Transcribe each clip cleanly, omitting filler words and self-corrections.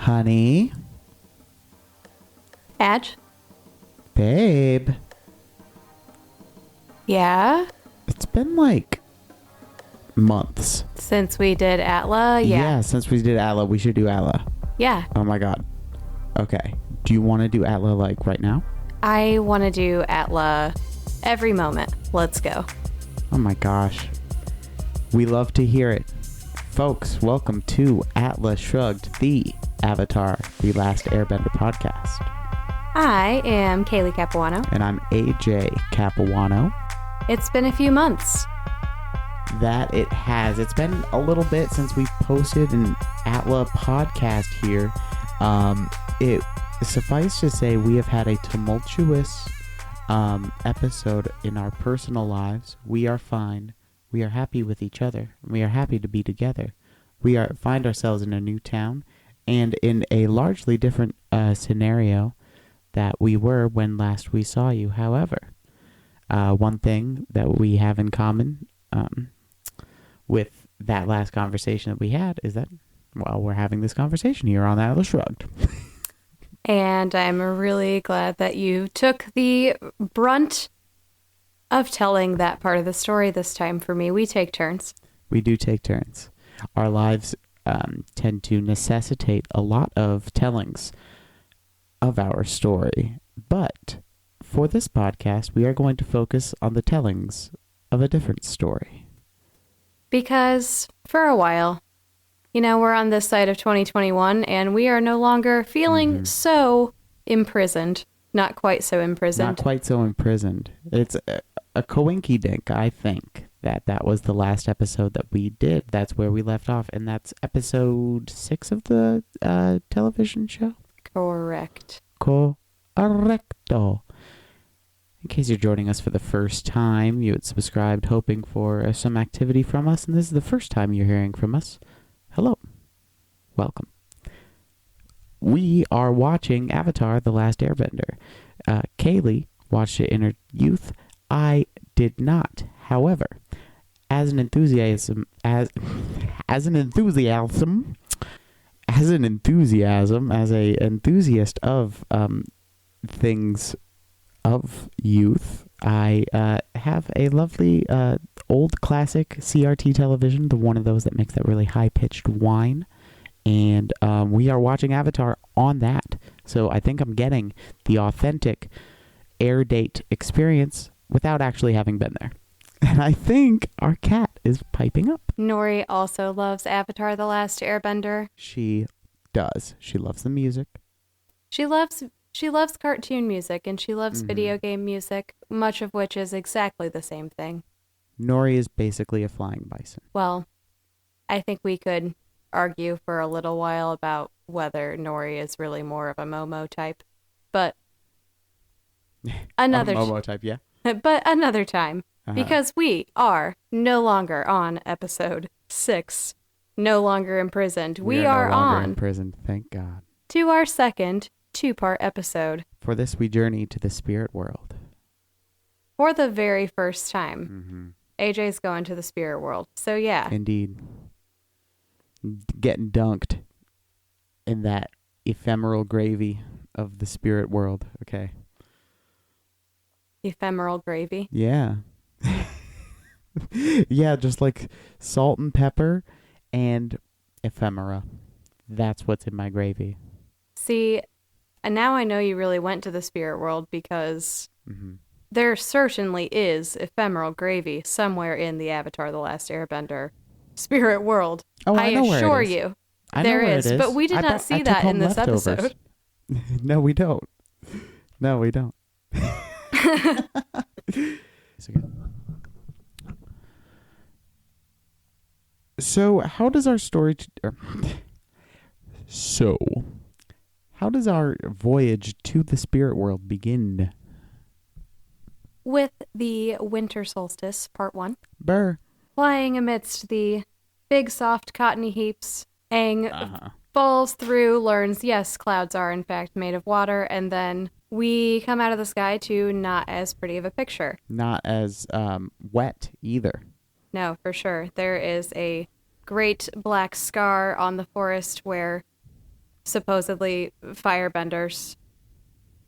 Honey. Adge? Babe. Yeah? It's been like months. Since we did Atla? Yeah, since we did Atla, we should do Atla. Yeah. Oh my god. Okay. Do you want to do Atla like right now? I want to do Atla every moment. Let's go. Oh my gosh. We love to hear it. Folks, welcome to Atla Shrugged, the Avatar, The Last Airbender podcast. I am Kaylee Capuano. And I'm AJ Capuano. It's been a few months. That it has. It's been a little bit since we posted an Atla podcast here. It suffice to say we have had a tumultuous episode in our personal lives. We are fine. We are happy with each other. We are happy to be together. We find ourselves in a new town and in a largely different scenario that we were when last we saw you. However, one thing that we have in common with that last conversation that we had is that, well, we're having this conversation here on Atlas Shrugged. And I'm really glad that you took the brunt of telling that part of the story this time for me. We take turns. We do take turns. Our lives tend to necessitate a lot of tellings of our story. But for this podcast, we are going to focus on the tellings of a different story. Because for a while, we're on this side of 2021 and we are no longer feeling so imprisoned. Not quite so imprisoned. Not quite so imprisoned. It's a coinky-dink, I think, that was the last episode that we did. That's where we left off, and that's episode 6 of the television show? Correct. Correcto. In case you're joining us for the first time, you had subscribed hoping for some activity from us, and this is the first time you're hearing from us. Hello. Welcome. We are watching Avatar: The Last Airbender. Kaylee watched it in her youth. I did not. However, as an enthusiasm, as an enthusiast of things of youth, I have a lovely old classic CRT television, the one of those that makes that really high-pitched whine. And we are watching Avatar on that. So I think I'm getting the authentic air date experience without actually having been there. And I think our cat is piping up. Nori also loves Avatar: The Last Airbender. She does. She loves the music. She loves cartoon music, and she loves video game music, much of which is exactly the same thing. Nori is basically a flying bison. Well, I think we could argue for a little while about whether Nori is really more of a Momo type, but another Momo type, yeah. But another time, because we are no longer on episode 6, no longer imprisoned. We are no longer on imprisoned, thank God. To our second 2-part episode. For this, we journey to the spirit world. For the very first time, AJ's going to the spirit world. So yeah. Indeed. Getting dunked in that ephemeral gravy of the spirit world. Okay. Ephemeral gravy? Yeah. Yeah, just like salt and pepper and ephemera. That's what's in my gravy. See, and now I know you really went to the spirit world because there certainly is ephemeral gravy somewhere in the Avatar: The Last Airbender spirit world. Oh, I know assure where it is. you. I there know where is, it is. but we did not see that in this episode. No, we don't. No, we don't. So, how does our story... how does our voyage to the spirit world begin? With the winter solstice, part 1. Burr. Flying amidst the big, soft, cottony heaps, Aang falls through, learns, yes, clouds are in fact made of water, and then we come out of the sky to not as pretty of a picture. Not as wet either. No, for sure. There is a great black scar on the forest where supposedly firebenders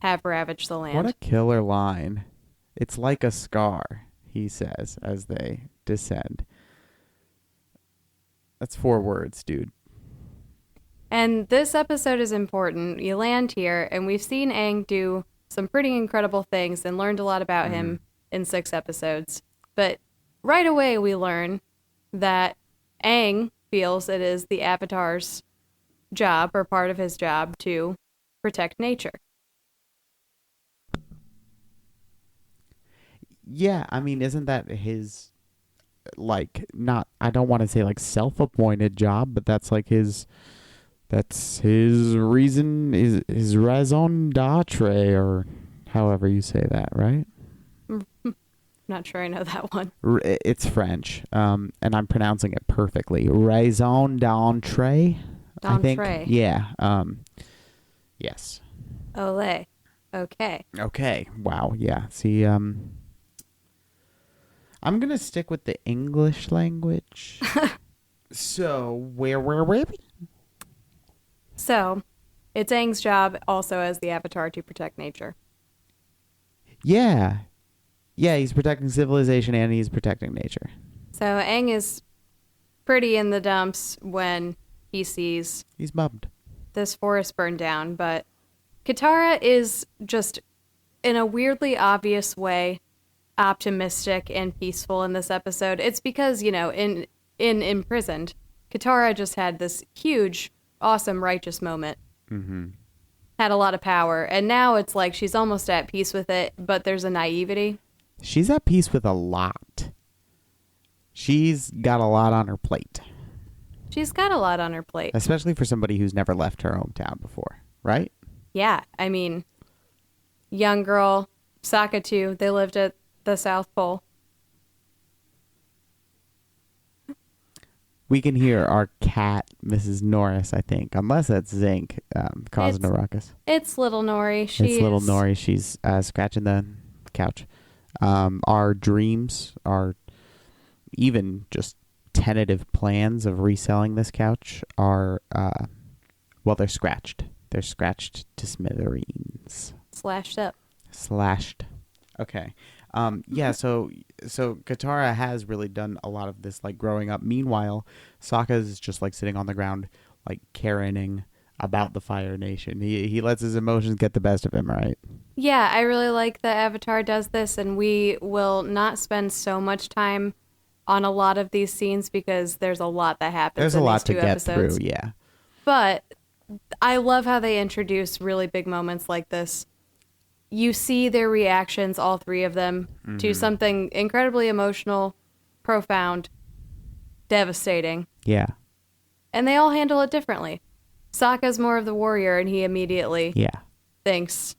have ravaged the land. What a killer line. It's like a scar, he says, as they descend. That's 4 words, dude. And this episode is important. You land here, and we've seen Aang do some pretty incredible things and learned a lot about him in 6 episodes. But right away, we learn that Aang feels it is the Avatar's job, or part of his job, to protect nature. Yeah, I mean, isn't that his, like, not, I don't want to say, like, self-appointed job, but that's, like, that's his reason, his raison d'etre, or however you say that, right? Not sure I know that one. It's French, and I'm pronouncing it perfectly. Raison d'etre, I think. Yeah. Yes. Olé. Okay. Okay. Wow. Yeah. See, I'm going to stick with the English language. So, where were we? So, it's Aang's job also as the Avatar to protect nature. Yeah. Yeah, he's protecting civilization and he's protecting nature. So, Aang is pretty in the dumps when he sees He's bummed. this forest burn down, but Katara is just, in a weirdly obvious way, optimistic and peaceful in this episode. It's because, you know, in Imprisoned, Katara just had this huge, awesome, righteous moment. Mm-hmm. Had a lot of power, and now it's like she's almost at peace with it, but there's a naivety. She's at peace with a lot. She's got a lot on her plate. She's got a lot on her plate. Especially for somebody who's never left her hometown before, right? Yeah, I mean, young girl, Sokka too, they lived at the South Pole. We can hear our cat, Mrs. Norris, I think. Unless that's Zinc causing a ruckus. It's little Nori. It's little Nori. She's scratching the couch. Our dreams, our even just tentative plans of reselling this couch are, well, they're scratched. They're scratched to smithereens. Slashed up. Slashed. Okay. Yeah, so Katara has really done a lot of this, like, growing up. Meanwhile, Sokka's just, like, sitting on the ground, like, Karening about the Fire Nation. He lets his emotions get the best of him, right? Yeah, I really like that Avatar does this, and we will not spend so much time on a lot of these scenes because there's a lot that happens. There's in a lot these to two get episodes. through, yeah. But I love how they introduce really big moments like this. You see their reactions, all 3 of them, to something incredibly emotional, profound, devastating. Yeah. And they all handle it differently. Sokka's more of the warrior, and he immediately thinks,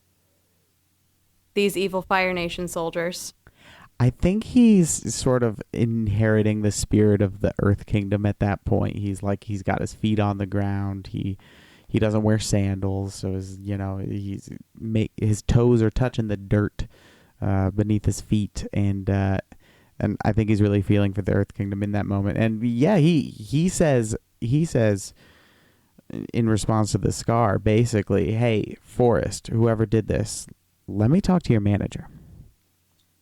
these evil Fire Nation soldiers. I think he's sort of inheriting the spirit of the Earth Kingdom at that point. He's got his feet on the ground. He doesn't wear sandals, so his toes are touching the dirt beneath his feet, and I think he's really feeling for the Earth Kingdom in that moment. And yeah, he says in response to the scar, basically, hey, Forrest, whoever did this, let me talk to your manager.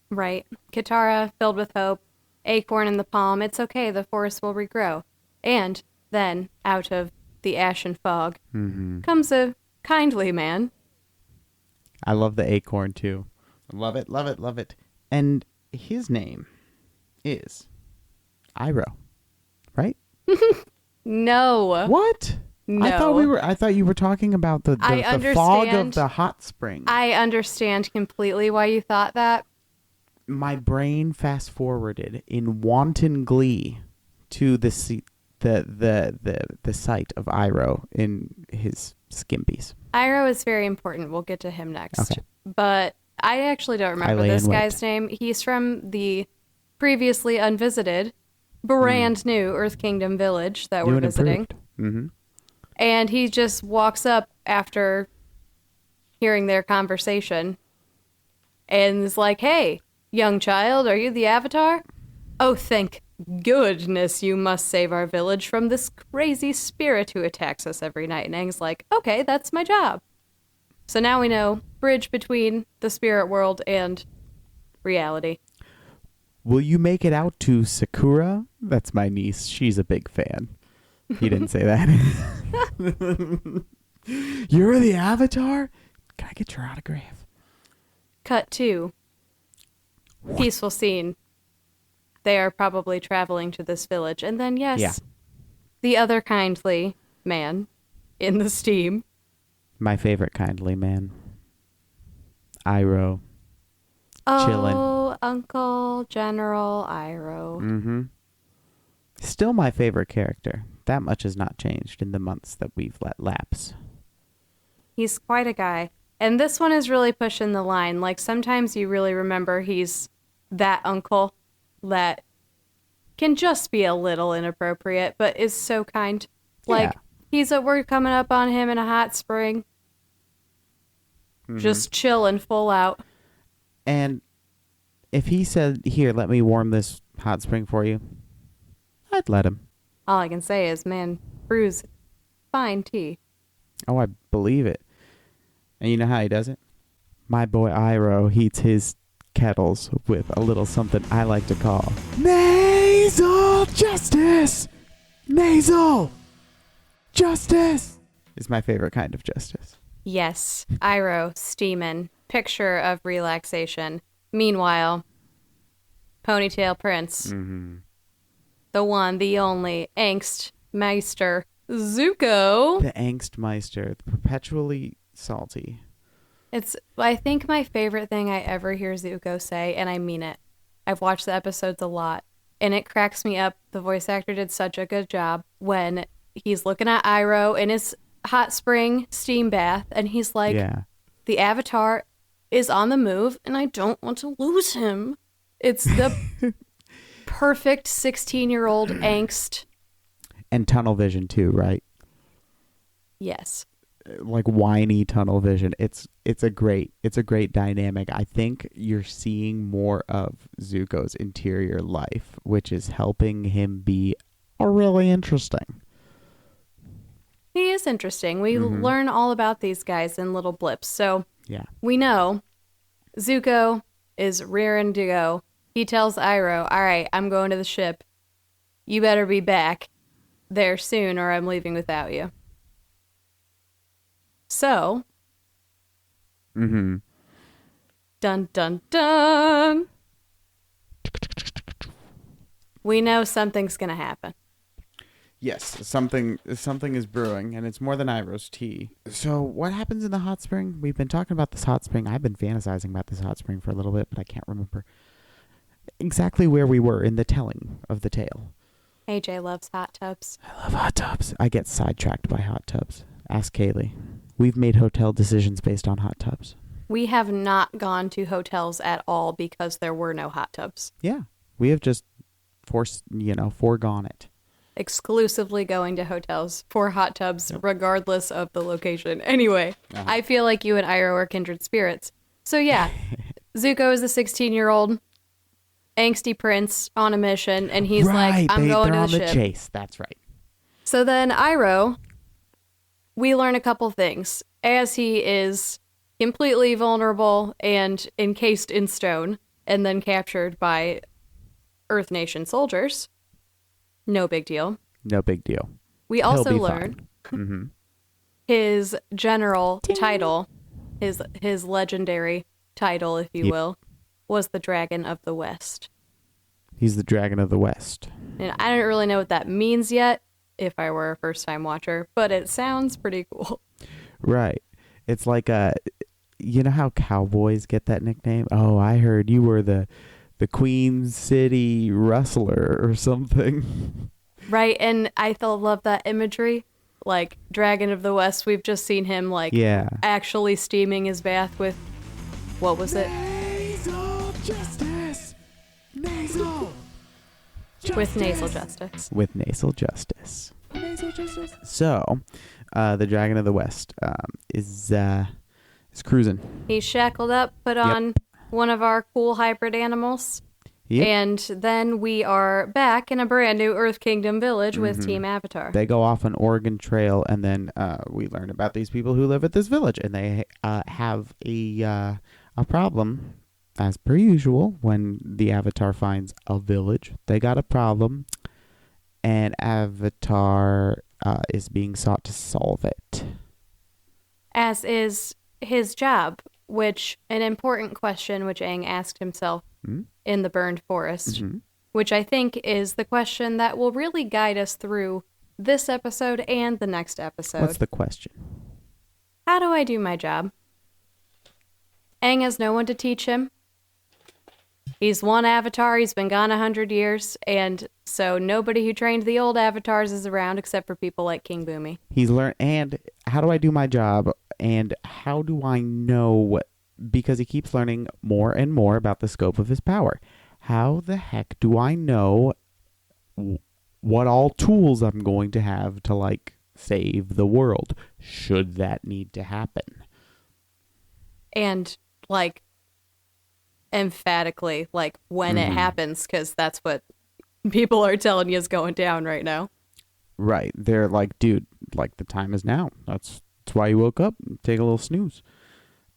Right. Katara, filled with hope, acorn in the palm, it's okay, the forest will regrow. And then, out of the ashen fog, comes a kindly man. I love the acorn, too. Love it, love it, love it. And his name is Iroh, right? No. What? No. I thought you were talking about the fog of the hot spring. I understand completely why you thought that. My brain fast forwarded in wanton glee to the site of Iroh in his skimpies. Iroh is very important. We'll get to him next. Okay. But I actually don't remember this guy's name. He's from the previously unvisited, brand new Earth Kingdom village that we're visiting. Mm-hmm. And he just walks up after hearing their conversation and is like, hey, young child, are you the Avatar? Oh, thank goodness, you must save our village from this crazy spirit who attacks us every night. And Aang's like, okay, that's my job. So now we know, bridge between the spirit world and reality. Will you make it out to Sakura? That's my niece. She's a big fan. He didn't say that. You're the Avatar? Can I get your autograph? Cut 2. Peaceful scene. They are probably traveling to this village. And then, yes, the other kindly man in the steam. My favorite kindly man. Iroh. Oh, Chillin'. Uncle General Iroh. Mm-hmm. Still my favorite character. That much has not changed in the months that we've let lapse. He's quite a guy. And this one is really pushing the line. Like, sometimes you really remember he's that uncle that can just be a little inappropriate, but is so kind. Like, we're coming up on him in a hot spring. Just chilling full out. And if he said, here, let me warm this hot spring for you, I'd let him. All I can say is, man, brews fine tea. Oh, I believe it. And you know how he does it? My boy Iroh heats his kettles with a little something I like to call nasal justice. Nasal justice is my favorite kind of justice. Yes, Iroh steamin', picture of relaxation. Meanwhile, Ponytail Prince, the one, the only, Angst Meister, Zuko. The Angst Meister, the perpetually salty. It's, I think, my favorite thing I ever hear Zuko say, and I mean it. I've watched the episodes a lot, and it cracks me up. The voice actor did such a good job when he's looking at Iroh in his hot spring steam bath, and he's like, the Avatar is on the move, and I don't want to lose him. It's the perfect 16-year-old angst. And tunnel vision too, right? Yes. Like whiny tunnel vision. It's a great dynamic. I think you're seeing more of Zuko's interior life, which is helping him be really interesting. He is interesting. We learn all about these guys in little blips. So we know Zuko is rearing to go. He tells Iroh, all right, I'm going to the ship. You better be back there soon or I'm leaving without you. So, dun, dun, dun. We know something's going to happen. Yes, something is brewing, and it's more than Iroh's tea. So what happens in the hot spring? We've been talking about this hot spring. I've been fantasizing about this hot spring for a little bit, but I can't remember exactly where we were in the telling of the tale. AJ loves hot tubs. I love hot tubs. I get sidetracked by hot tubs. Ask Kaylee. We've made hotel decisions based on hot tubs. We have not gone to hotels at all because there were no hot tubs. Yeah, we have just foregone it. Exclusively going to hotels for hot tubs, regardless of the location. Anyway, I feel like you and Iroh are kindred spirits. So yeah, Zuko is the 16-year-old angsty prince on a mission, and he's like, I'm going to the ship. Chase. That's right. So then Iroh, we learn a couple things. As he is completely vulnerable and encased in stone, and then captured by Earth Nation soldiers. No big deal. No big deal. We also learn his general title, his legendary title, if you will, was the Dragon of the West. He's the Dragon of the West. And I don't really know what that means yet, if I were a first-time watcher, but it sounds pretty cool. Right. It's like you know how cowboys get that nickname? Oh, I heard you were the Queen City Rustler or something. Right, and I love that imagery. Like, Dragon of the West, we've just seen him, actually steaming his bath with, what was it? Nasal justice! Nasal justice! With nasal justice. With nasal justice. Nasal justice. So, the Dragon of the West is cruising. He's shackled up, put on one of our cool hybrid animals. Yep. And then we are back in a brand new Earth Kingdom village with Team Avatar. They go off on Oregon Trail, and then we learn about these people who live at this village, and they have a problem, as per usual. When the Avatar finds a village, they got a problem, and Avatar is being sought to solve it. As is his job, which an important question which Aang asked himself in the burned forest, which I think is the question that will really guide us through this episode and the next episode. What's the question? How do I do my job? Aang has no one to teach him. He's one Avatar, he's been gone 100 years, and so nobody who trained the old Avatars is around except for people like King Boomy. He's learned, and how do I do my job, and how do I know, because he keeps learning more and more about the scope of his power. How the heck do I know what all tools I'm going to have to, like, save the world, should that need to happen? And, like, emphatically, like, when it happens, because that's what people are telling you is going down right now. Right. They're like, dude, like, the time is now. That's why you woke up. Take a little snooze.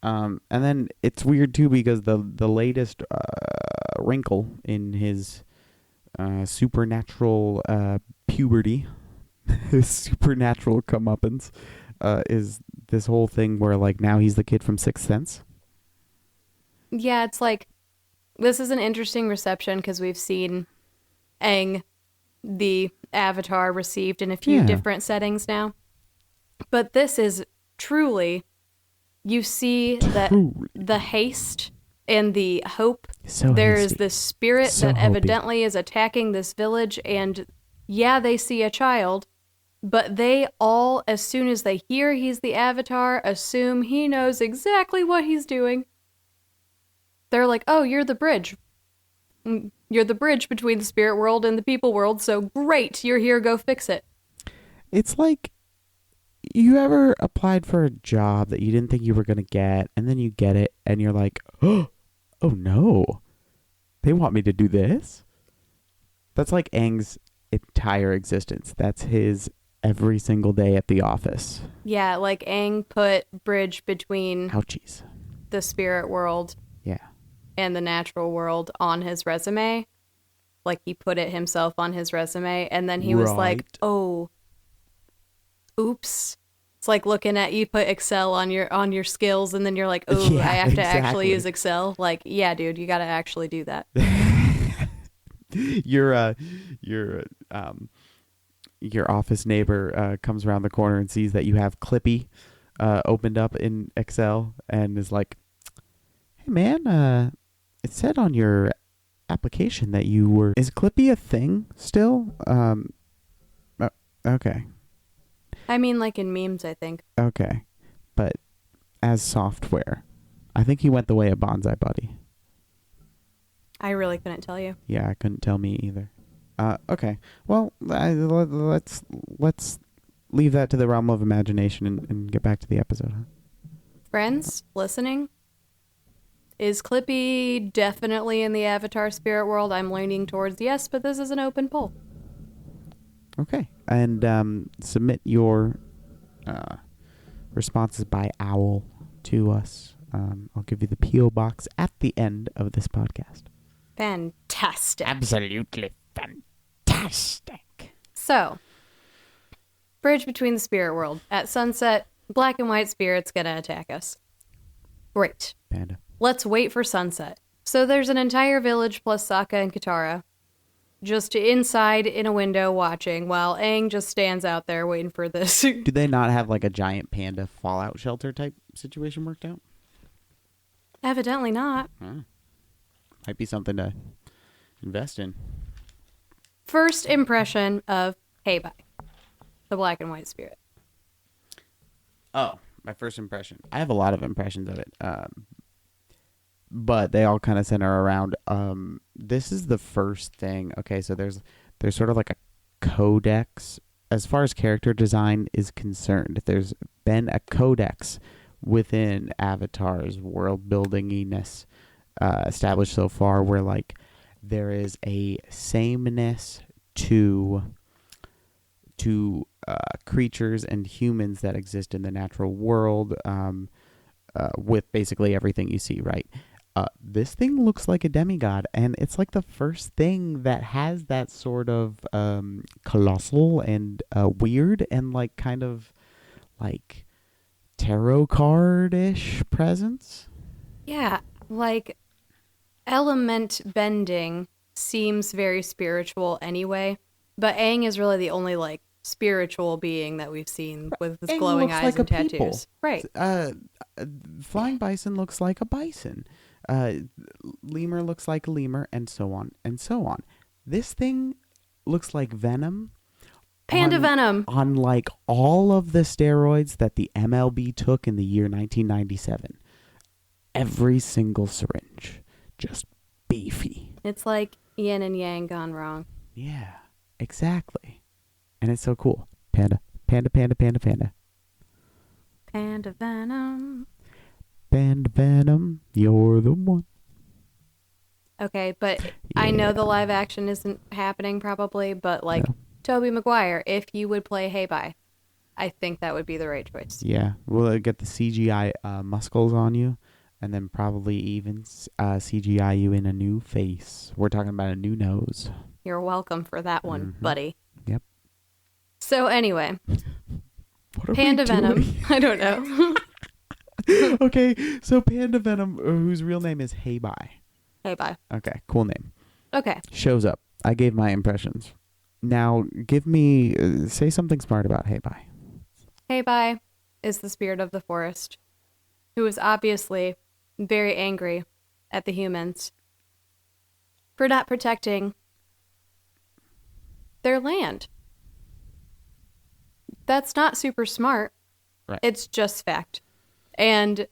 And then it's weird, too, because the latest wrinkle in his supernatural puberty, his supernatural comeuppance, is this whole thing where, like, now he's the kid from Sixth Sense. Yeah, it's like, this is an interesting reception because we've seen Aang, the Avatar, received in a few different settings now. But this is truly, you see that the haste and the hope. There is this spirit that evidently is attacking this village, and yeah, they see a child, but they all, as soon as they hear he's the Avatar, assume he knows exactly what he's doing. They're like, oh, you're the bridge. You're the bridge between the spirit world and the people world, so great, you're here, go fix it. It's like, you ever applied for a job that you didn't think you were going to get, and then you get it, and you're like, oh no, they want me to do this? That's like Aang's entire existence. That's his every single day at the office. Yeah, like Aang put bridge between Ouchies. the spirit world and the natural world on his resume. Like, he put it himself on his resume, and then he was like, oh, oops. It's like looking at, you put Excel on your skills, and then you're like, oh, I have to actually use Excel. Like, yeah, dude, you got to actually do that. Your office neighbor comes around the corner and sees that you have Clippy opened up in Excel, and is like, hey man, it said on your application that you were, is Clippy a thing still? Okay. I mean, like in memes, I think. Okay. But as software, I think he went the way of Bonsai Buddy. I really couldn't tell you. Yeah, I couldn't tell me either. Okay. Well, let's leave that to the realm of imagination and get back to the episode. Huh? Friends listening, is Clippy definitely in the Avatar spirit world? I'm leaning towards yes, but this is an open poll. Okay. And submit your responses by owl to us. I'll give you the P.O. box at the end of this podcast. Fantastic. Absolutely fantastic. So, bridge between the spirit world. At sunset, black and white spirit's gonna attack us. Great. Panda. Let's wait for sunset. So there's an entire village plus Sokka and Katara just inside in a window watching while Aang just stands out there waiting for this. Do they not have like a giant panda fallout shelter type situation worked out? Evidently not. Might be something to invest in. First impression of Hey Bye, the black and white spirit. Oh, my first impression. I have a lot of impressions of it. But they all kind of center around, this is the first thing. Okay, so there's sort of like a codex. As far as character design is concerned, there's been a codex within Avatar's world buildinginess established so far, where like there is a sameness to creatures and humans that exist in the natural world, with basically everything you see, right? This thing looks like a demigod, and it's like the first thing that has that sort of colossal and weird and like kind of like tarot card-ish presence. Yeah, like element bending seems very spiritual anyway, but Aang is really the only like spiritual being that we've seen with his Aang glowing looks eyes like and a people. tattoos. Right. Flying bison looks like a bison. Lemur looks like a lemur, and so on and so on. This thing looks like venom. Panda venom. On like all of the steroids that the MLB took in the year 1997. Every single syringe. Just beefy. It's like yin and yang gone wrong. Yeah, exactly. And it's so cool. Panda, panda, panda, panda, panda. Panda venom. Panda venom, you're the one. Okay, but Yeah. I know the live action isn't happening probably, but like Tobey Maguire, if you would play Hey Bye, I think that would be the right choice. Yeah, we'll get the CGI muscles on you, and then probably even CGI you in a new face. We're talking about a new nose. You're welcome for that one, buddy. Yep. So anyway, What are Panda we venom. doing? I don't know. Okay, so Panda Venom, whose real name is Hey Bye. Hey Bye. Okay, cool name. Okay. Shows up. I gave my impressions. Now, give me, say something smart about Hey Bye. Hey Bye is the spirit of the forest, who is obviously very angry at the humans for not protecting their land. That's not super smart. Right. It's just fact. And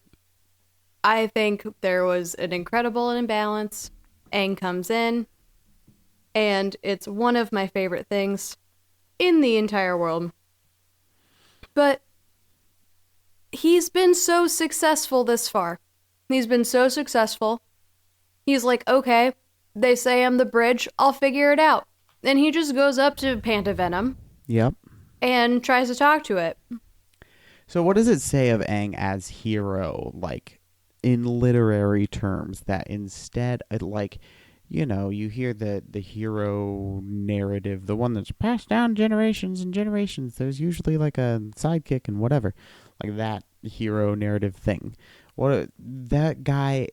I think there was an incredible imbalance. Aang comes in, and it's one of my favorite things in the entire world. But he's been so successful this far. He's been so successful. He's like, okay, they say I'm the bridge, I'll figure it out. And he just goes up to Panda Venom. Yep. And tries to talk to it. So what does it say of Aang as hero, like, in literary terms, that instead, like, you know, you hear the hero narrative, the one that's passed down generations and generations, there's usually, like, a sidekick and whatever, like that hero narrative thing. That guy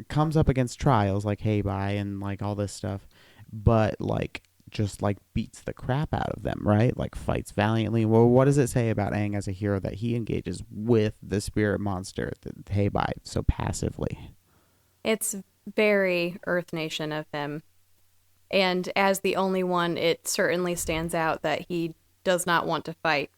comes up against trials, like Hey Bye and, like, all this stuff, but, like, just like beats the crap out of them, right? Like fights valiantly. Well, what does it say about Aang as a hero that he engages with the spirit monster, the Hey Bye, so passively? It's very Earth Nation of him. And as the only one, it certainly stands out that he does not want to fight.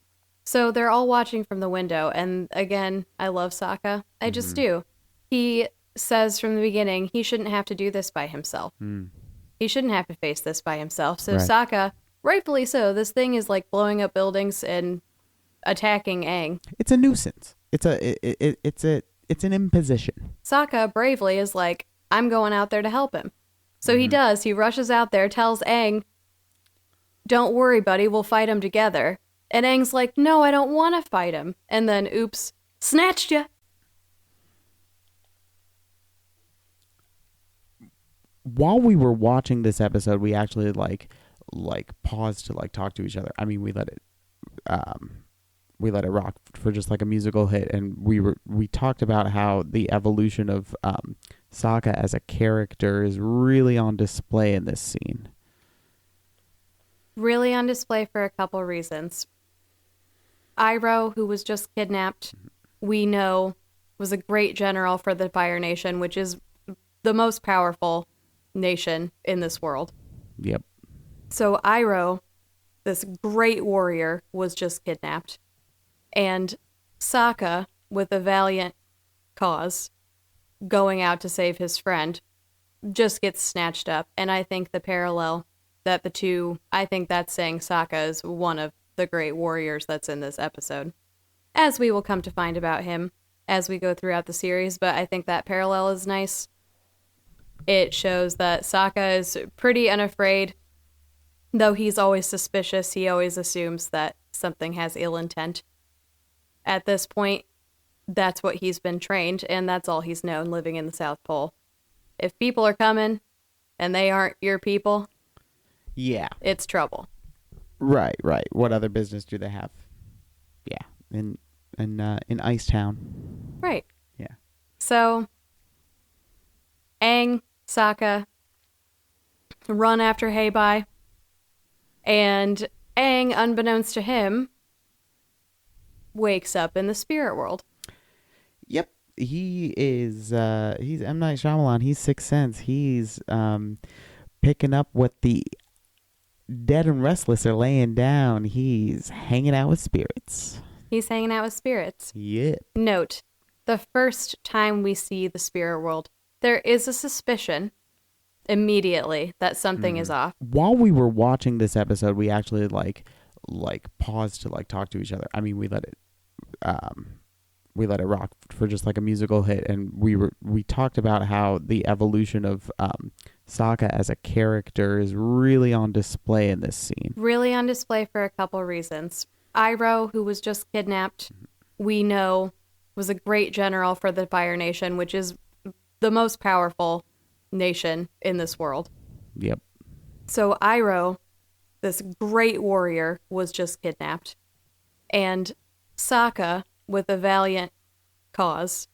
So they're all watching from the window. And again, I love Sokka. I just do. He says from the beginning he shouldn't have to do this by himself. He shouldn't have to face this by himself. So Right. Sokka, rightfully so, this thing is like blowing up buildings and attacking Aang. It's a nuisance. It's an imposition. Sokka bravely is like, I'm going out there to help him. So he does. He rushes out there, tells Aang, don't worry, buddy, we'll fight him together. And Aang's like, no, I don't want to fight him. And then, oops, snatched ya. While we were watching this episode, we actually like paused to like talk to each other. I mean, we let it rock for just like a musical hit, and we talked about how the evolution of Sokka as a character is really on display in this scene. Really on display for a couple reasons. Iroh, who was just kidnapped, we know was a great general for the Fire Nation, which is the most powerful nation in this world. Yep. So Iroh, this great warrior, was just kidnapped. And Sokka, with a valiant cause, going out to save his friend, just gets snatched up. And I think the parallel that the two, I think that's saying Sokka is one of the great warriors that's in this episode. As we will come to find about him as we go throughout the series, but I think that parallel is nice. It shows that Sokka is pretty unafraid. Though he's always suspicious, he always assumes that something has ill intent. At this point, that's what he's been trained, and that's all he's known living in the South Pole. If people are coming and they aren't your people, yeah, it's trouble. Right. What other business do they have? Yeah, in Icetown. Right. Yeah. So, Aang, Sokka run after Heibai, and Aang, unbeknownst to him, wakes up in the spirit world. Yep. He's M. Night Shyamalan. He's Sixth Sense. He's picking up what the dead and restless are laying down. He's hanging out with spirits. Yeah. Note, the first time we see the spirit world, there is a suspicion immediately that something is off. While we were watching this episode, we actually like paused to talk to each other. I mean, we let it rock for just like a musical hit, and we talked about how the evolution of Sokka as a character is really on display in this scene. Really on display for a couple reasons. Iroh, who was just kidnapped, we know was a great general for the Fire Nation, which is the most powerful nation in this world. Yep. So Iroh, this great warrior, was just kidnapped. And Sokka, with a valiant cause,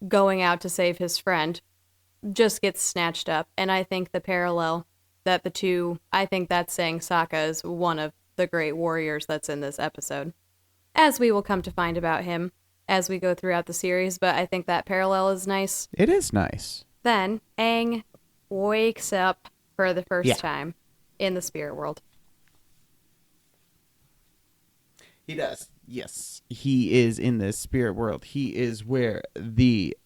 going out to save his friend, just gets snatched up. And I think the parallel that the two, I think that's saying Sokka is one of the great warriors that's in this episode, as we will come to find about him as we go throughout the series. But I think that parallel is nice. It is nice. Then Aang wakes up for the first time in the spirit world. He does. Yes. He is in the spirit world. He is where the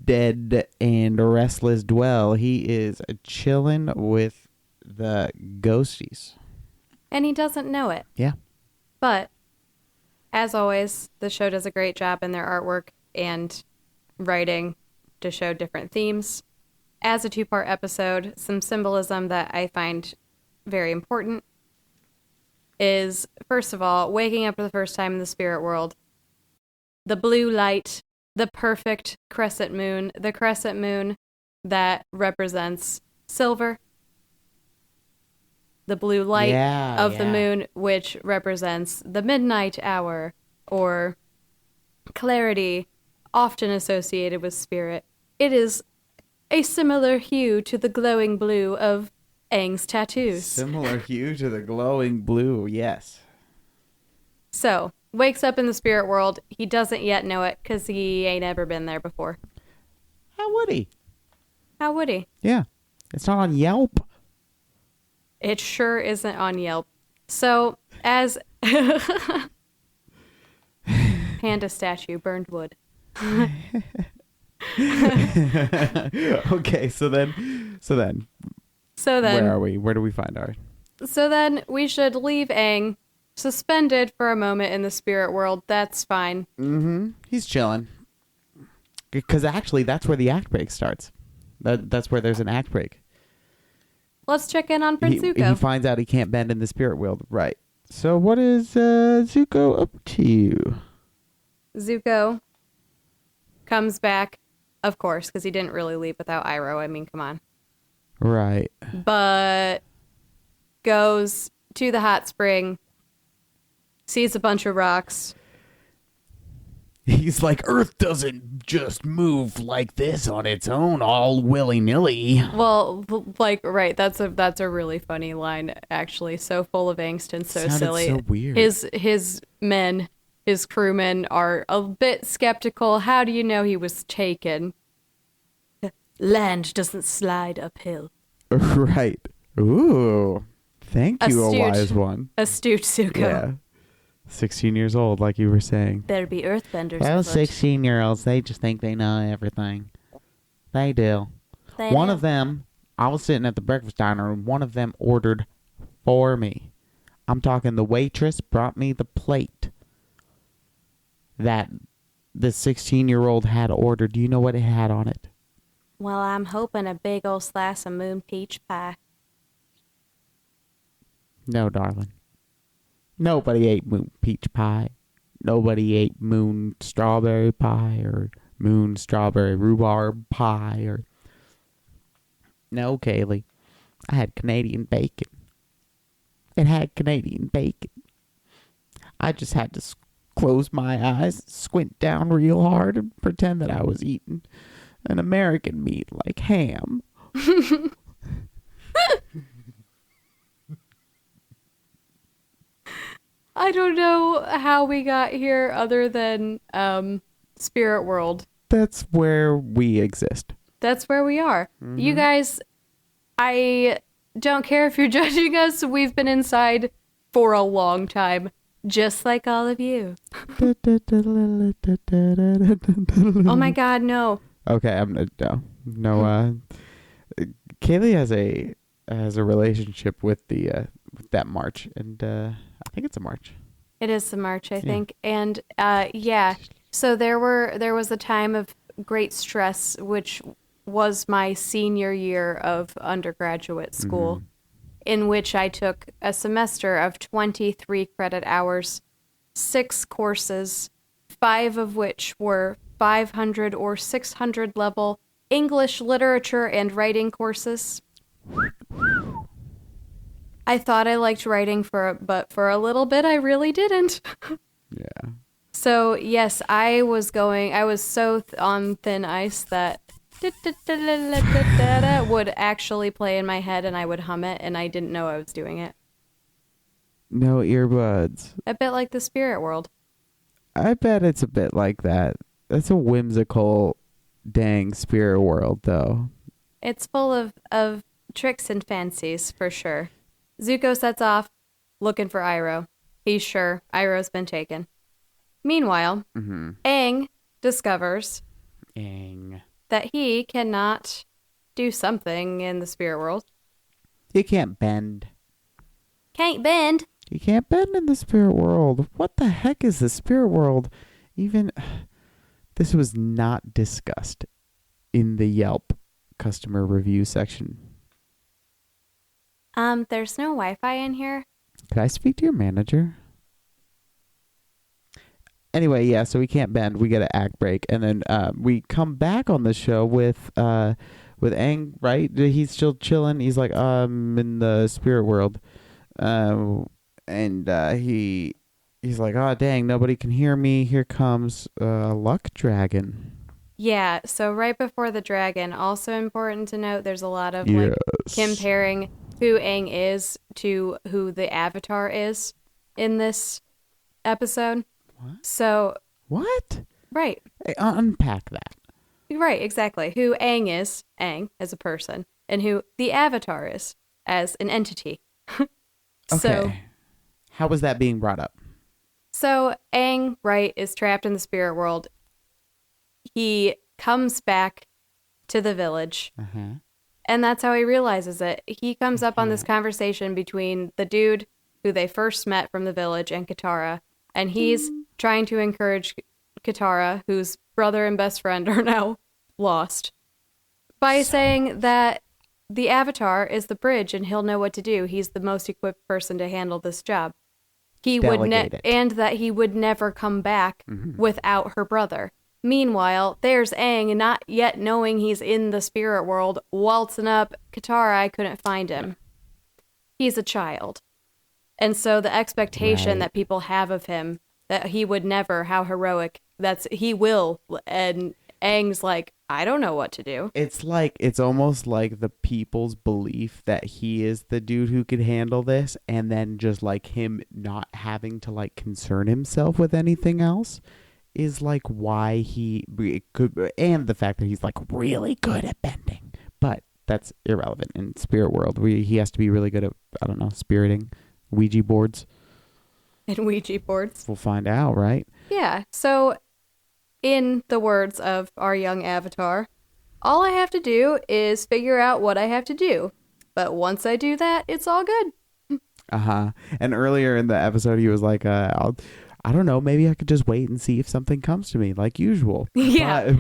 dead and restless dwell. He is chilling with the ghosties. And he doesn't know it. Yeah. But, as always, the show does a great job in their artwork and writing to show different themes. As a 2-part episode, some symbolism that I find very important is, first of all, waking up for the first time in the spirit world. The blue light, the perfect crescent moon, the crescent moon that represents silver. The blue light of the moon, which represents the midnight hour or clarity, often associated with spirit. It is a similar hue to the glowing blue of Aang's tattoos. Similar hue to the glowing blue, yes. So, wakes up in the spirit world. He doesn't yet know it because he ain't ever been there before. How would he? How would he? Yeah. It's not on Yelp. It sure isn't on Yelp. So, as panda statue, burned wood. Okay, so then where are we? Where do we find our? So then we should leave Aang suspended for a moment in the spirit world. That's fine. Mm-hmm. He's chilling. Because actually, that's where the act break starts. That's where there's an act break. Let's check in on Prince Zuko. He finds out he can't bend in the spirit world. Right. So what is Zuko up to? Zuko comes back, of course, because he didn't really leave without Iroh. I mean, come on. Right. But goes to the hot spring, sees a bunch of rocks. He's like, Earth doesn't just move like this on its own, all willy-nilly. Well, like, right, that's a really funny line, actually. So full of angst and so silly. So weird. His men, his crewmen are a bit skeptical. How do you know he was taken? Land doesn't slide uphill. Right. Ooh. Thank you, a wise one. Astute Zuko. Yeah. 16 years old, like you were saying. There be earthbenders. Those 16-year-olds, they just think they know everything. They do. One of them, I was sitting at the breakfast diner, and one of them ordered for me. I'm talking the waitress brought me the plate that the 16-year-old had ordered. Do you know what it had on it? Well, I'm hoping a big old slice of moon peach pie. No, darling. Nobody ate moon peach pie. Nobody ate moon strawberry pie or moon strawberry rhubarb pie or... No, Kaylee. I had Canadian bacon. It had Canadian bacon. I just had to close my eyes, squint down real hard, and pretend that I was eating an American meat like ham. I don't know how we got here other than Spirit World. That's where we exist. That's where we are. Mm-hmm. You guys, I don't care if you're judging us. We've been inside for a long time, just like all of you. Oh my God, no. Okay, I'm no. Kaylee has a relationship with with that march, and I think it's a march. It is the march, I think, and yeah. So there was a time of great stress, which was my senior year of undergraduate school, in which I took a semester of 23 credit hours, 6 courses, 5 of which were 500 or 600 level English literature and writing courses. I thought I liked writing but for a little bit I really didn't. Yeah. So yes, I was so on thin ice that would actually play in my head and I would hum it and I didn't know I was doing it. No earbuds. A bit like the Spirit World. I bet it's a bit like that. That's a whimsical, dang Spirit World, though. It's full of tricks and fancies, for sure. Zuko sets off, looking for Iroh. He's sure Iroh's been taken. Meanwhile, Aang discovers that he cannot do something in the Spirit World. He can't bend. Can't bend. You can't bend in the Spirit World. What the heck is the Spirit World? Even... This was not discussed in the Yelp customer review section. There's no Wi-Fi in here. Could I speak to your manager? Anyway, yeah, so we can't bend. We get an act break. And then we come back on the show with Aang, right? He's still chilling. He's like, in the Spirit World. He's like, oh, dang, nobody can hear me. Here comes a luck dragon. Yeah, so right before the dragon, also important to note, there's a lot of like comparing who Aang is to who the Avatar is in this episode. What? So... What? Right. Hey, unpack that. Right, exactly. Who Aang is, Aang, as a person, and who the Avatar is, as an entity. Okay. How was that being brought up? So Aang, right, is trapped in the Spirit World. He comes back to the village, and that's how he realizes it. He comes up on this conversation between the dude who they first met from the village and Katara, and he's trying to encourage Katara, whose brother and best friend are now lost, by saying that the Avatar is the bridge and he'll know what to do. He's the most equipped person to handle this job. And that he would never come back without her brother. Meanwhile, there's Aang, not yet knowing he's in the Spirit World, waltzing up, Katara, I couldn't find him. He's a child. And so the expectation that people have of him, that he would never, how heroic, he will, and Aang's like, I don't know what to do. It's almost like the people's belief that he is the dude who could handle this, and then just like him not having to like concern himself with anything else is like why he could, and the fact that he's like really good at bending. But that's irrelevant in Spirit World. He has to be really good at, I don't know, spiriting, Ouija boards. And Ouija boards. We'll find out, right? Yeah. So, in the words of our young Avatar, all I have to do is figure out what I have to do. But once I do that, it's all good. And earlier in the episode, he was like, I I don't know. Maybe I could just wait and see if something comes to me like usual. Yeah.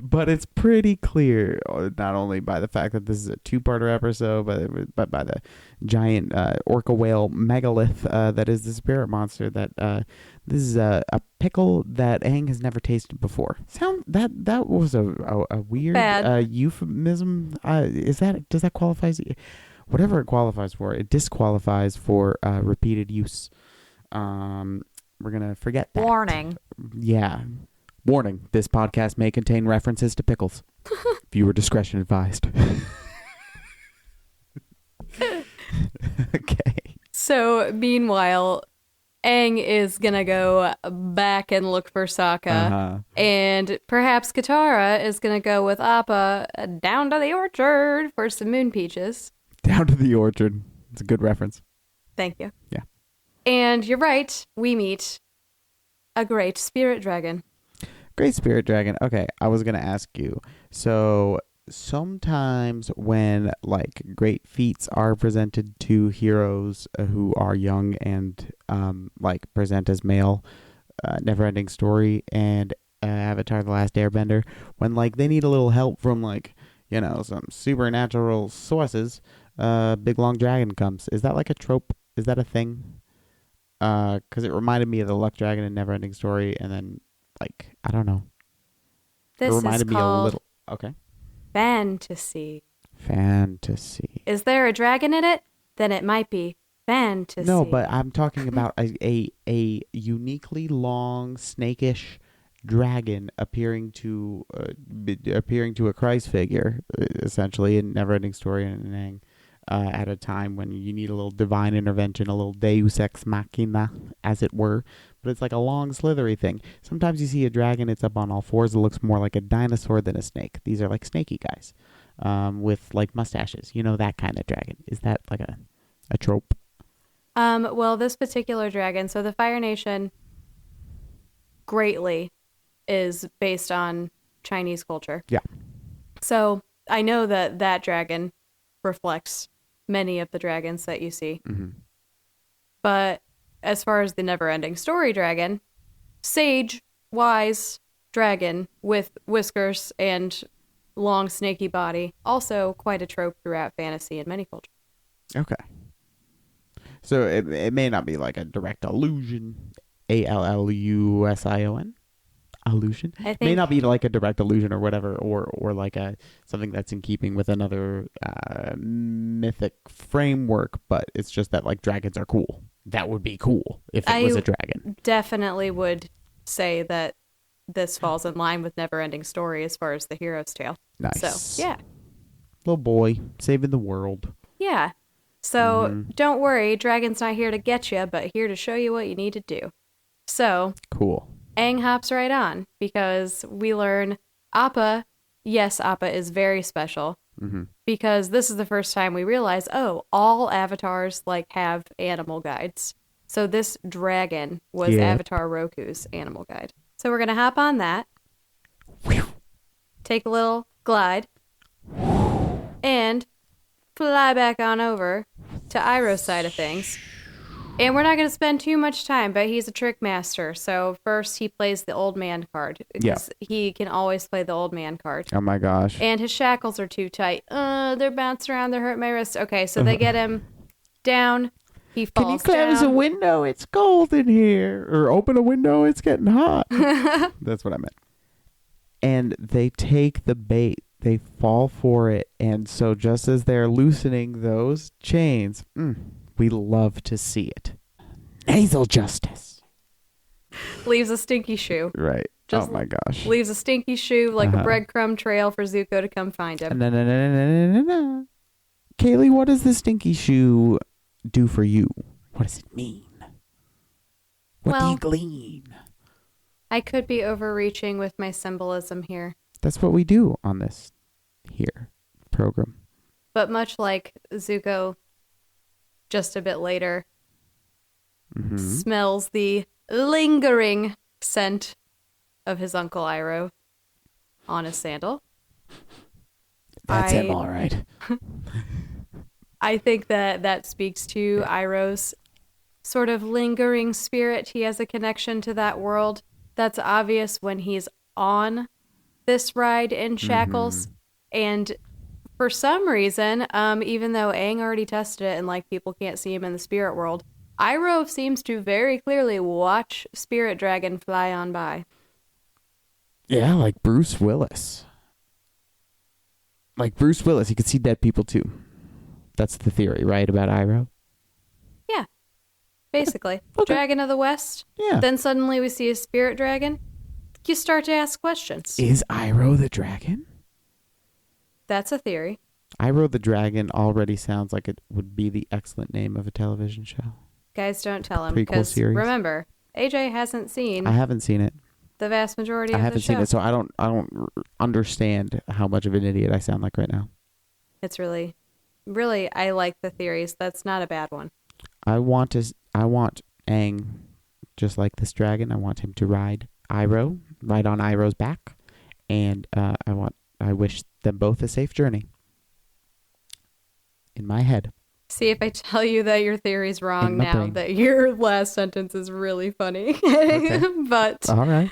But it's pretty clear, not only by the fact that this is a 2-parter episode, but by the giant orca whale megalith that is the spirit monster, that this is a pickle that Aang has never tasted before. That was a weird euphemism. Does that qualify? Whatever it qualifies for, it disqualifies for repeated use. We're going to forget that. Warning. Yeah. Warning. This podcast may contain references to pickles. Viewer discretion advised. Okay. So, meanwhile, Aang is going to go back and look for Sokka. And perhaps Katara is going to go with Appa down to the orchard for some moon peaches. Down to the orchard. It's a good reference. Thank you. Yeah. And you're right. We meet a great spirit dragon. Great spirit dragon. Okay, I was going to ask you. So sometimes when like great feats are presented to heroes who are young and like present as male, Neverending Story and Avatar: The Last Airbender, when like they need a little help from like, you know, some supernatural sources, big long dragon comes. Is that like a trope? Is that a thing? Because it reminded me of the Luck Dragon in Neverending Story, and then like I don't know. This it reminded is me called a little. Okay. Fantasy. Fantasy. Is there a dragon in it? Then it might be fantasy. No, but I'm talking about a uniquely long, snakish dragon appearing to a Christ figure, essentially in Neverending Story and Aang. At a time when you need a little divine intervention, a little deus ex machina, as it were. But it's like a long, slithery thing. Sometimes you see a dragon, it's up on all fours. It looks more like a dinosaur than a snake. These are like snaky guys with like mustaches. You know, that kind of dragon. Is that like a trope? Well, this particular dragon, so the Fire Nation greatly is based on Chinese culture. Yeah. So I know that dragon reflects many of the dragons that you see. Mm-hmm. But as far as the Neverending Story dragon, sage, wise dragon with whiskers and long snaky body, also quite a trope throughout fantasy in many cultures. Okay. So it may not be like a direct allusion, ALLUSION. Allusion. It may not be like a direct allusion or whatever, or like something that's in keeping with another mythic framework, but it's just that like dragons are cool. That would be cool if it was a dragon. Definitely would say that this falls in line with Neverending Story as far as the hero's tale. Nice. So, yeah. Little boy saving the world. Yeah. So don't worry, dragon's not here to get you, but here to show you what you need to do. So cool. Aang hops right on because we learn Appa. Yes, Appa is very special because this is the first time we realize, oh, all avatars like have animal guides. So this dragon was Avatar Roku's animal guide. So we're going to hop on that, take a little glide, and fly back on over to Iroh's side of things. And we're not going to spend too much time, but he's a trick master. So first he plays the old man card. Because he can always play the old man card. Oh my gosh. And his shackles are too tight. They're bouncing around. They hurt my wrist. Okay, so they get him down. He falls down. Can you close a window? It's cold in here. Or open a window. It's getting hot. That's what I meant. And they take the bait. They fall for it. And so just as they're loosening those chains... we love to see it. Nasal justice. Leaves a stinky shoe. Right. Just oh my gosh. Leaves a stinky shoe like a breadcrumb trail for Zuko to come find him. No. Kaylee, what does the stinky shoe do for you? What does it mean? What do you glean? I could be overreaching with my symbolism here. That's what we do on this here program. But much like Zuko... just a bit later, smells the lingering scent of his Uncle Iroh on his sandal. That's him, all right. I think that speaks to Iroh's sort of lingering spirit. He has a connection to that world that's obvious when he's on this ride in shackles. And for some reason, even though Aang already tested it and like people can't see him in the spirit world, Iroh seems to very clearly watch Spirit Dragon fly on by. Yeah, like Bruce Willis. Like Bruce Willis, he could see dead people too. That's the theory, right, about Iroh? Yeah, basically. Okay. Dragon of the West. Yeah. Then suddenly we see a spirit dragon. You start to ask questions. Is Iroh the dragon? That's a theory. Iroh the Dragon already sounds like it would be the excellent name of a television show. Guys, don't tell him. Prequel Because series. remember, AJ hasn't seen I haven't seen it. the vast majority I of the haven't show. seen it, so I don't understand how much of an idiot I sound like right now. It's really, I like the theories. That's not a bad one. I want Aang, just like this dragon. I want him to ride on Iroh's back, and I wish them both a safe journey. In my head. See, if I tell you that your theory's wrong In my now, brain. that your last sentence is really funny. Okay. But All right.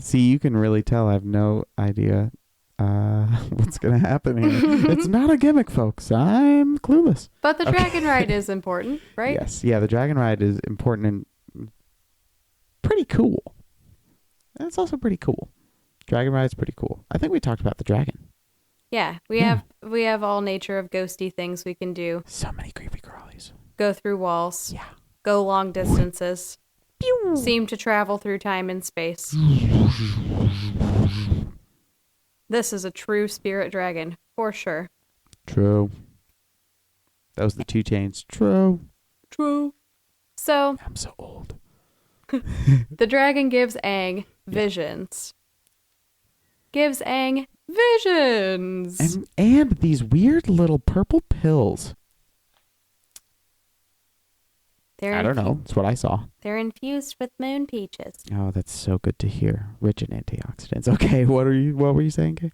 See, you can really tell I have no idea what's going to happen here. It's not a gimmick, folks. I'm clueless. the dragon ride is important, right? Yes. Yeah, the dragon ride is important and pretty cool. It's also pretty cool. Dragon ride's pretty cool. I think we talked about the dragon. Yeah, we have all nature of ghosty things we can do. So many creepy crawlies. Go through walls. Yeah. Go long distances. Pew. Seem to travel through time and space. This is a true spirit dragon, for sure. True. That was the 2 Chainz. True. So, I'm so old. the dragon gives Aang visions. Gives Aang visions. And these weird little purple pills. I don't know. It's what I saw. They're infused with moon peaches. Oh, that's so good to hear. Rich in antioxidants. Okay, what were you saying, Kay?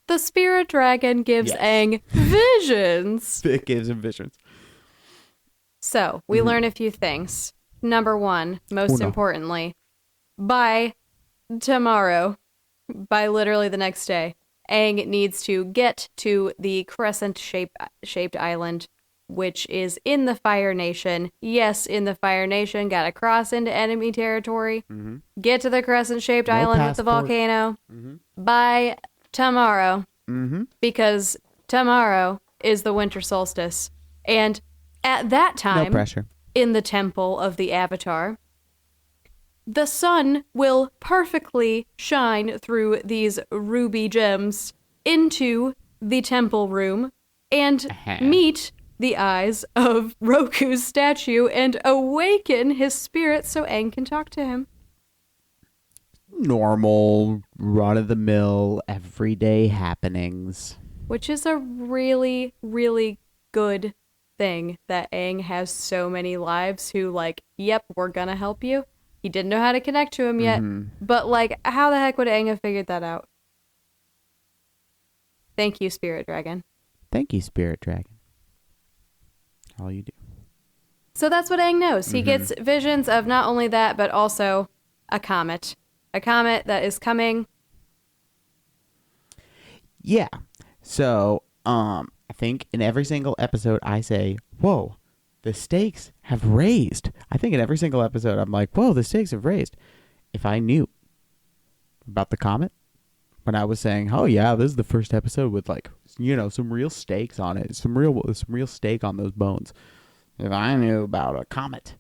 The spirit dragon gives Aang visions. It gives him visions. So, we learn a few things. Number one, most importantly, by tomorrow, by literally the next day, Aang needs to get to the crescent-shaped island, which is in the Fire Nation. Yes, in the Fire Nation. Gotta cross into enemy territory. Mm-hmm. Get to the crescent-shaped island with the volcano. Mm-hmm. By tomorrow. Mm-hmm. Because tomorrow is the winter solstice. And at that time, No pressure. in the temple of the Avatar, the sun will perfectly shine through these ruby gems into the temple room and meet the eyes of Roku's statue and awaken his spirit so Aang can talk to him. Normal, run-of-the-mill, everyday happenings. Which is a really, really good thing that Aang has so many lives who, like, yep, we're gonna help you. He didn't know how to connect to him yet, but, like, how the heck would Aang have figured that out? Thank you, Spirit Dragon. Thank you, Spirit Dragon. All you do. So that's what Aang knows. He gets visions of not only that, but also a comet. A comet that is coming. Yeah. So, I think in every single episode I say, whoa, the stakes have raised. I think in every single episode I'm like, whoa, the stakes have raised. If I knew about the comet, when I was saying, oh yeah, this is the first episode with, like, you know, some real stakes on it. Some real stake on those bones. If I knew about a comet,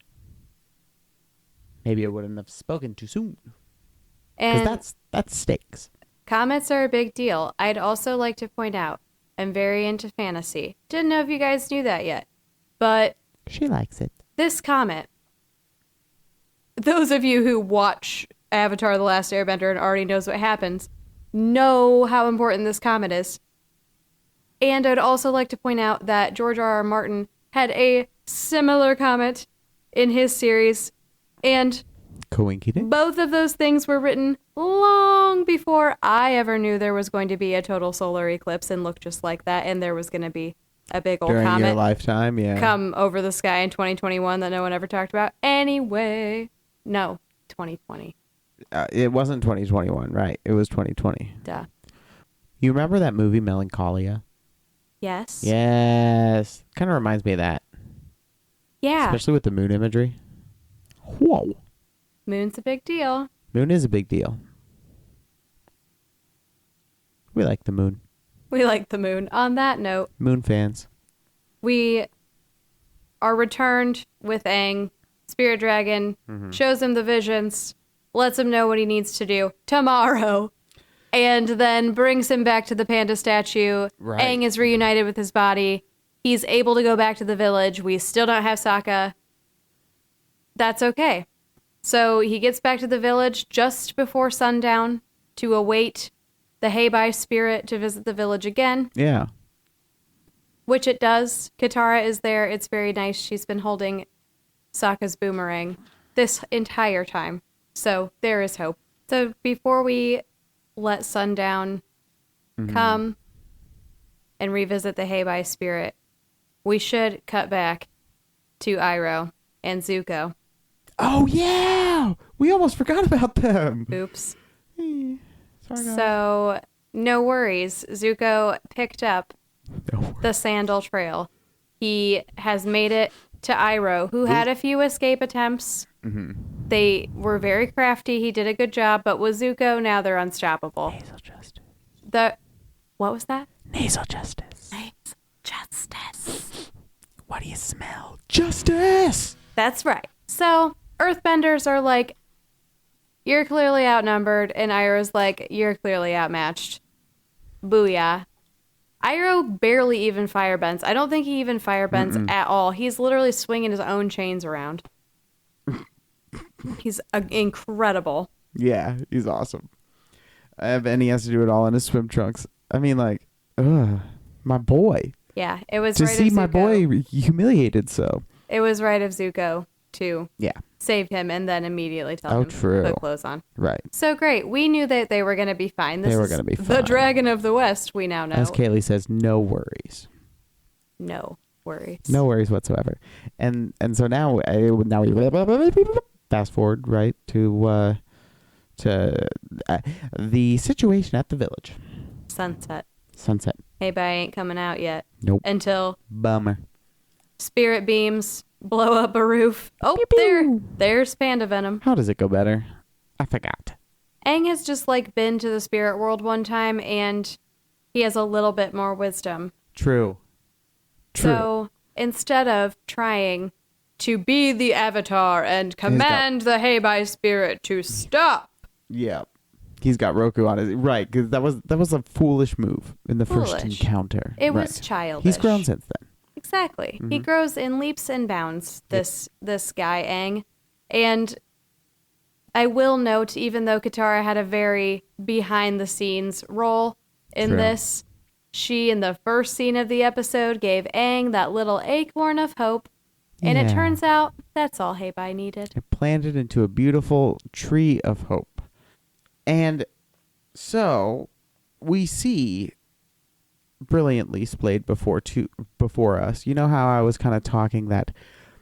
maybe I wouldn't have spoken too soon. Because that's stakes. Comets are a big deal. I'd also like to point out, I'm very into fantasy. Didn't know if you guys knew that yet. But She likes it. this comet, those of you who watch Avatar The Last Airbender and already knows what happens, know how important this comet is. And I'd also like to point out that George R.R. Martin had a similar comet in his series, and Coincidence? both of those things were written long before I ever knew there was going to be a total solar eclipse and look just like that, and there was going to be a big old During comet your lifetime, yeah. come over the sky in 2021 that no one ever talked about. Anyway, no, 2020. It wasn't 2021, right? It was 2020. Duh. You remember that movie Melancholia? Yes. Yes. Kind of reminds me of that. Yeah. Especially with the moon imagery. Whoa. Moon's a big deal. Moon is a big deal. We like the moon. We like the moon. On that note, Moon fans. we are returned with Aang. Spirit Dragon shows him the visions, lets him know what he needs to do tomorrow, and then brings him back to the panda statue. Right. Aang is reunited with his body. He's able to go back to the village. We still don't have Sokka. That's okay. So he gets back to the village just before sundown to await the Heibai spirit to visit the village again. Yeah. Which it does. Katara is there. It's very nice. She's been holding Sokka's boomerang this entire time. So there is hope. So before we let sundown come and revisit the Heibai spirit, we should cut back to Iroh and Zuko. Oh, yeah. We almost forgot about them. Oops. Sorry, guys. So no worries. Zuko picked up the Sandal Trail. He has made it to Iroh, who had a few escape attempts. They were very crafty. He did a good job, but with Zuko, now they're unstoppable. Nasal justice. What was that? Nasal justice. Nasal justice. What do you smell? Justice! That's right. So Earthbenders are like, you're clearly outnumbered, and Iroh's like, you're clearly outmatched. Booyah. Iroh barely even firebends. I don't think he even firebends at all. He's literally swinging his own chains around. He's incredible. Yeah, he's awesome. And he has to do it all in his swim trunks. I mean, like, my boy. Yeah, it was To right see of my Zuko. boy humiliated, so. It was right of Zuko to Yeah. save him and then immediately tell him true. to put clothes on. Right. So great. We knew that they were going to be fine. This They were is gonna be the fine. Dragon of the West, we now know. As Kaylee says, no worries. No worries. No worries whatsoever. And so now we fast forward, right, to the situation at the village. Sunset. Sunset. Heibai ain't coming out yet. Nope. Until Bummer. spirit beams blow up a roof. Oh, Pew, pew. there's panda venom. How does it go better? I forgot. Aang has just like been to the spirit world one time and he has a little bit more wisdom. True. So instead of trying to be the Avatar and command the Heibai spirit to stop. Yeah. He's got Roku on his right, because that was a foolish move in the first Foolish. encounter. It Right. was childish. He's grown since then. Exactly. He grows in leaps and bounds, this guy, Aang. And I will note, even though Katara had a very behind-the-scenes role in True. this, she, in the first scene of the episode, gave Aang that little acorn of hope. And it Yeah. turns out that's all Heibai needed. It planted into a beautiful tree of hope. And so we see brilliantly splayed before us. You know how I was kind of talking that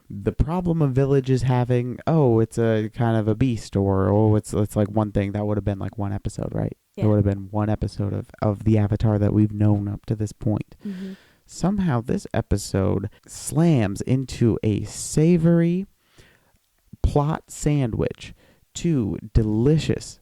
the problem a village is having, it's a kind of a beast, or it's like one thing that would have been like one episode, right? Yeah. It would have been one episode of the Avatar that we've known up to this point. Mm-hmm. Somehow this episode slams into a savory plot sandwich, two delicious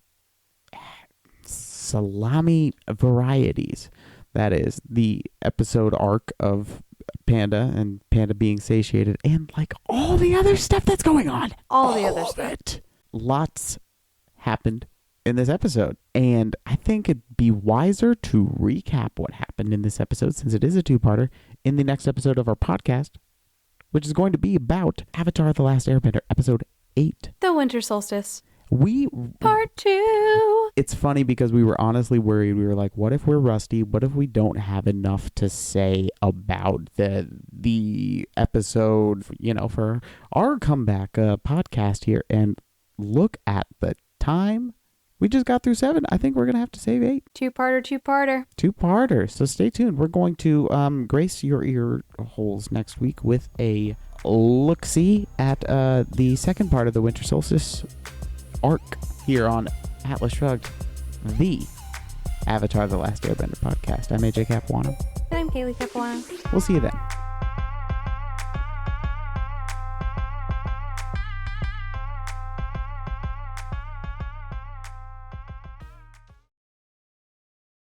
salami varieties. That is the episode arc of Panda and Panda being satiated, and like all the other stuff that's going on. All the other stuff. It. Lots happened in this episode, and I think it'd be wiser to recap what happened in this episode, since it is a two-parter, in the next episode of our podcast, which is going to be about Avatar: The Last Airbender, episode 8. The Winter Solstice. Part 2. It's funny because we were honestly worried. We were like, what if we're rusty? What if we don't have enough to say about the episode, for our comeback podcast here? And look at the time We just got through 7. I think we're going to have to save 8. Two-parter. So stay tuned. We're going to grace your ear holes next week with a look-see at the second part of the Winter Solstice arc here on Atlas Shrugged, the Avatar: The Last Airbender podcast. I'm AJ Capuano. And I'm Kaylee Capuano. We'll see you then.